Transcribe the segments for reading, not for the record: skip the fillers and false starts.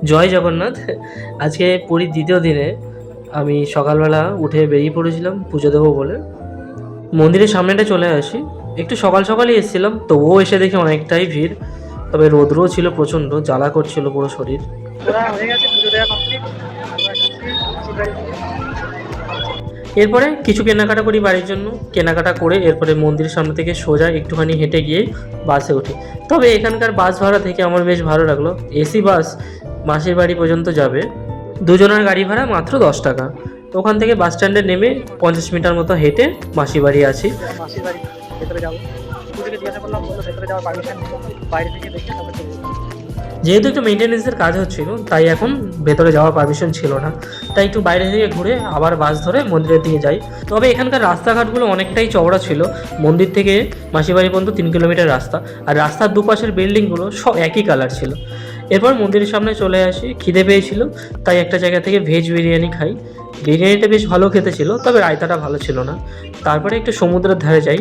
জয় জগন্নাথ। আজকে পুরীর দ্বিতীয় দিনে আমি সকালবেলা উঠে বেরিয়ে পড়েছিলাম পুজো দেবো বলে। মন্দিরের সামনেটা চলে আসি, একটু সকাল সকালই এসেছিলাম, তবুও এসে দেখি অনেকটাই ভিড়। তবে রৌদ্রও ছিল প্রচণ্ড, জ্বালা করছিল পুরো শরীর। এরপরে কিছু কেনাকাটা করি বাড়ির জন্য। কেনাকাটা করে এরপরে মন্দিরের সামনে থেকে সোজা একটুখানি হেঁটে গিয়ে বাসে উঠি। তবে এখানকার বাস ভাড়া থেকে আমার বেশ ভালো লাগলো। এসি বাস মাসির বাড়ি পর্যন্ত যাবে, দুজনের গাড়ি ভাড়া মাত্র 10 টাকা। তো ওখান থেকে বাস স্ট্যান্ডে নেমে 50 মিটার মতো হেঁটে মাসির বাড়ি আছি। মাসির বাড়ি ভেতরে যাবো, পুজোকে জিজ্ঞাসা করলাম, বললো ভেতরে যাওয়ার পারমিশন বাইরে থেকে দেখে তারপরে চলে যাবো। যেহেতু একটু মেনটেন্যান্সের কাজ হচ্ছিল, তাই এখন ভেতরে যাওয়ার পারমিশন ছিল না, তাই একটু বাইরে থেকে ঘুরে আবার বাস ধরে মন্দিরের দিকে যাই। তবে এখানকার রাস্তাঘাটগুলো অনেকটাই চওড়া ছিল। মন্দির থেকে মাসিবাড়ি পর্যন্ত 3 কিলোমিটার রাস্তা, আর রাস্তার দুপাশের বিল্ডিংগুলো সব একই কালার ছিল। এরপর মন্দিরের সামনে চলে আসি, খিদে পেয়েছিল, তাই একটা জায়গা থেকে ভেজ বিরিয়ানি খাই। বিরিয়ানিটা বেশ ভালো খেতে ছিল, তবে রায়তাটা ভালো ছিল না। তারপরে একটু সমুদ্রের ধারে যাই।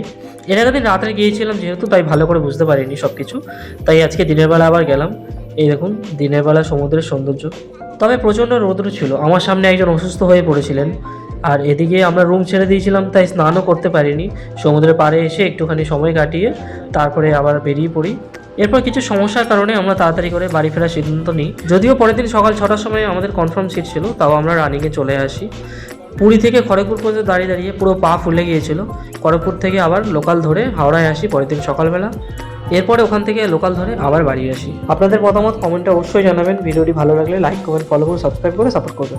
এর আগের দিন রাত্রে গিয়েছিলাম যেহেতু, তাই ভালো করে বুঝতে পারিনি সব কিছু, তাই আজকে দিনের বেলা আবার গেলাম। এই দেখুন দিনের বেলা সমুদ্রের সৌন্দর্য। তবে প্রচণ্ড রৌদ্র ছিল, আমার সামনে একজন অসুস্থ হয়ে পড়েছিলেন। আর এদিকে আমরা রুম ছেড়ে দিয়েছিলাম, তাই স্নানও করতে পারিনি। সমুদ্রের পাড়ে এসে একটুখানি সময় কাটিয়ে তারপরে আবার বেরিয়ে পড়ি। এরপর কিছু সমস্যার কারণে আমরা তাড়াতাড়ি করে বাড়ি ফেরার সিদ্ধান্ত নিই। যদিও পরের দিন সকাল 6টার সময় আমাদের কনফার্ম সিট ছিল, তাও আমরা রানিংয়ে চলে আসি। পুরী থেকে খড়গপুর পর্যন্ত দাঁড়িয়ে দাঁড়িয়ে পুরো পা ফুলে গিয়েছিল। খড়গপুর থেকে আবার লোকাল ধরে হাওড়ায় আসি পরের দিন সকালবেলা। এরপরে ওখান থেকে লোকাল ধরে আবার বাড়ি আসি। আপনাদের মতামত কমেন্টে অবশ্যই জানাবেন। ভিডিওটি ভালো লাগলে লাইক, কমেন্ট, ফলো করে সাবস্ক্রাইব করে সাপোর্ট করবেন।